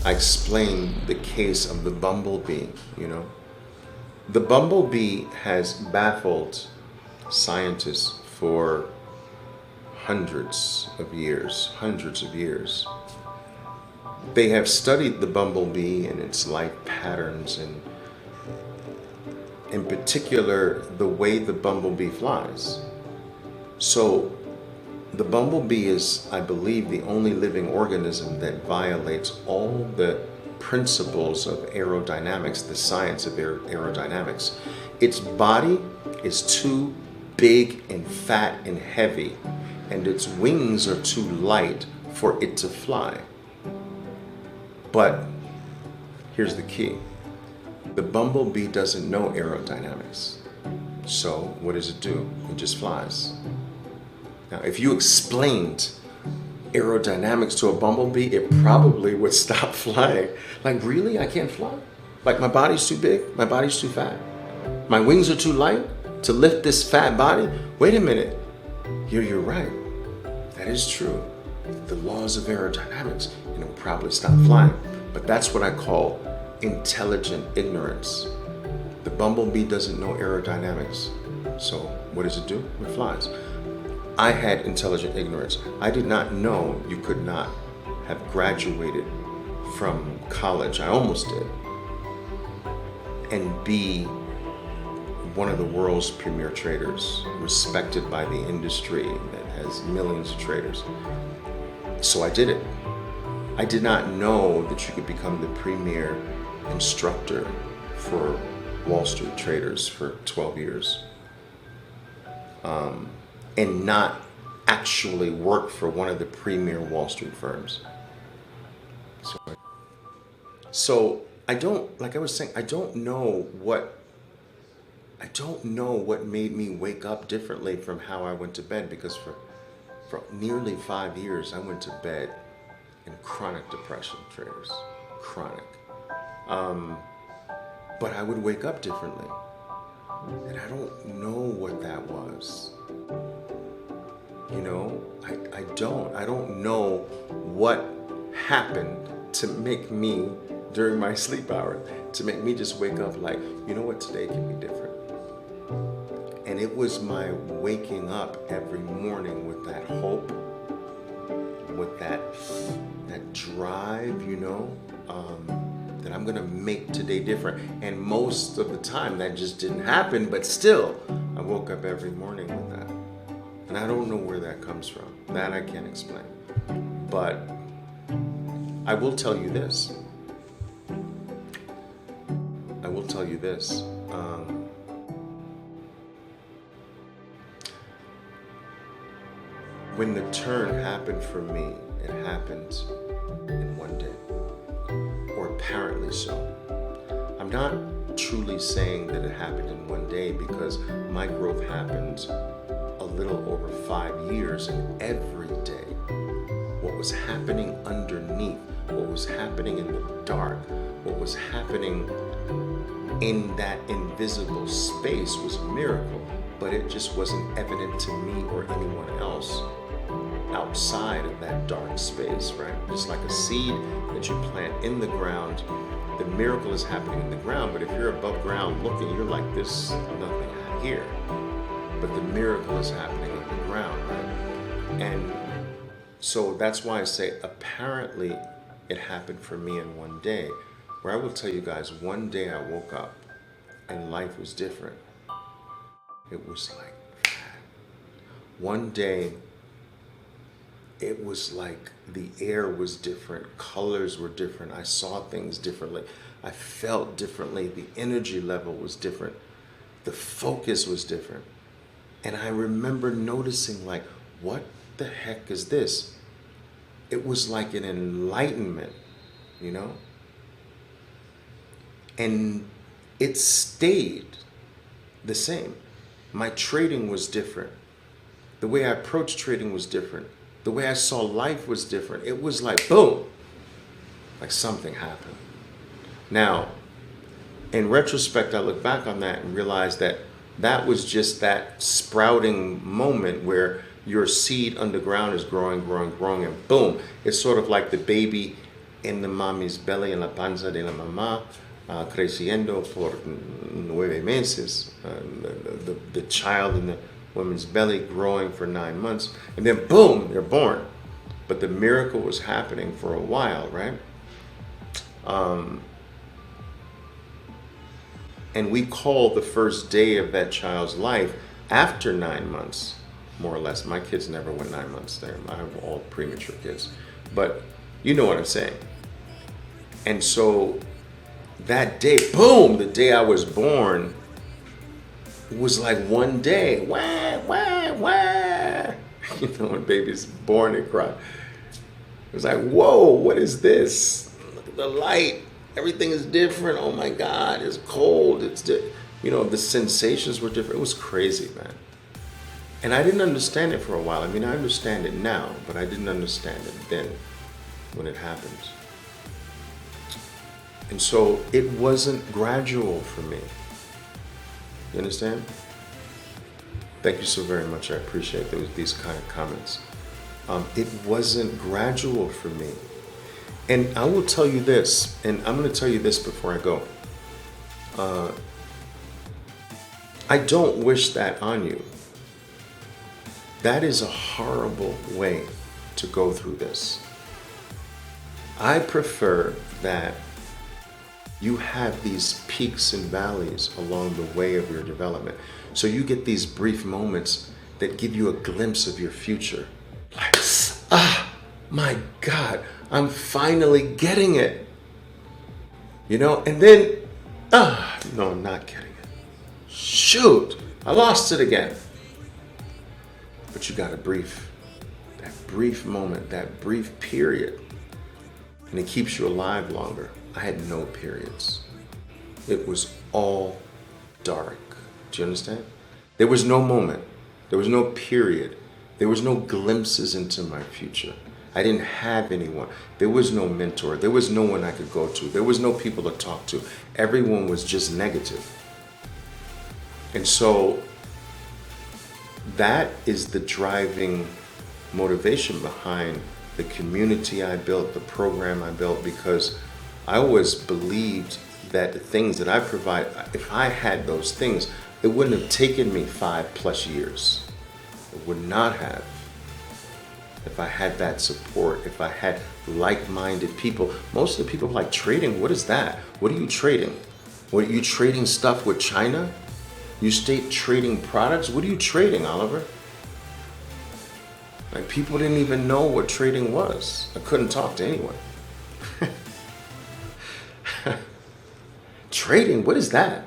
I explain the case of the bumblebee, you know. The bumblebee has baffled scientists for hundreds of years. They have studied the bumblebee and its life patterns, and in particular, the way the bumblebee flies. So, the bumblebee is, I believe, the only living organism that violates all the principles of aerodynamics, the science of aerodynamics. Its body is too big and fat and heavy, and its wings are too light for it to fly. But here's the key: the bumblebee doesn't know aerodynamics. So, what does it do? It just flies. Now, if you explained aerodynamics to a bumblebee, it probably would stop flying. Like, really? I can't fly? Like, my body's too big? My body's too fat? My wings are too light to lift this fat body? Wait a minute. You're right. That is true. The laws of aerodynamics, and it will probably stop flying. But that's what I call intelligent ignorance. The bumblebee doesn't know aerodynamics. So what does it do? It flies. I had intelligent ignorance. I did not know you could not have graduated from college. I almost did. And be one of the world's premier traders, respected by the industry that has millions of traders. So I did it. I did not know that you could become the premier instructor for Wall Street traders for 12 years. And not actually work for one of the premier Wall Street firms. So I don't, like I was saying, I don't know what made me wake up differently from how I went to bed, because for nearly 5 years I went to bed in chronic depression, traders, chronic. But I would wake up differently, and I don't know what that was. You know, I don't know what happened to make me, during my sleep hours, to make me just wake up like, you know what, today can be different. And it was my waking up every morning with that hope, with that drive, you know, that I'm gonna make today different. And most of the time that just didn't happen, but still, I woke up every morning with that. And I don't know where that comes from. That I can't explain. But I will tell you this. When the turn happened for me, it happened in one day, or apparently so. I'm not truly saying that it happened in one day, because my growth happened a little over 5 years, and every day, what was happening underneath, what was happening in the dark, what was happening in that invisible space was a miracle, but it just wasn't evident to me or anyone else outside of that dark space, right? Just like a seed that you plant in the ground, the miracle is happening in the ground, but if you're above ground looking, you're like, this, nothing here. But the miracle is happening in the ground, right? And so that's why I say apparently it happened for me in one day, where I will tell you guys, one day I woke up and life was different. It was like that. One day, it was like the air was different, colors were different, I saw things differently, I felt differently, the energy level was different, the focus was different. And I remember noticing, like, what the heck is this? It was like an enlightenment, you know? And it stayed the same. My trading was different. The way I approached trading was different. The way I saw life was different. It was like, boom, like something happened. Now, in retrospect, I look back on that and realize that that was just that sprouting moment where your seed underground is growing, and boom, it's sort of like the baby en la mami's belly, en la panza de la mamá, creciendo por 9 meses. The child in the woman's belly growing for 9 months. And then boom, they're born. But the miracle was happening for a while, right? And we call the first day of that child's life after 9 months, more or less. My kids never went 9 months there. I have all premature kids. But you know what I'm saying. And so that day, boom, the day I was born was like one day. Wah, wah, wah. You know, when baby's born, they cry. It was like, whoa, what is this? Look at the light. Everything is different. Oh my God, it's cold. You know, the sensations were different. It was crazy, man. And I didn't understand it for a while. I mean, I understand it now, but I didn't understand it then when it happened. And so it wasn't gradual for me. You understand? Thank you so very much. I appreciate these kind of comments. It wasn't gradual for me. And I will tell you this, and I'm going to tell you this before I go. I don't wish that on you. That is a horrible way to go through this. I prefer that you have these peaks and valleys along the way of your development. So you get these brief moments that give you a glimpse of your future. Like, my God, I'm finally getting it. You know, and then, no, I'm not getting it. Shoot, I lost it again. But you got that brief moment, that brief period. And it keeps you alive longer. I had no periods. It was all dark. Do you understand? There was no moment. There was no period. There was no glimpses into my future. I didn't have anyone. There was no mentor. There was no one I could go to. There was no people to talk to. Everyone was just negative. And so that is the driving motivation behind the community I built, the program I built, because I always believed that the things that I provide, if I had those things, it wouldn't have taken me 5+ years. It would not have. If I had that support, if I had like-minded people. Most of the people are like, trading, what is that? What are you trading? What, are you trading stuff with China? You stay trading products? What are you trading, Oliver? Like, people didn't even know what trading was. I couldn't talk to anyone. Trading, what is that?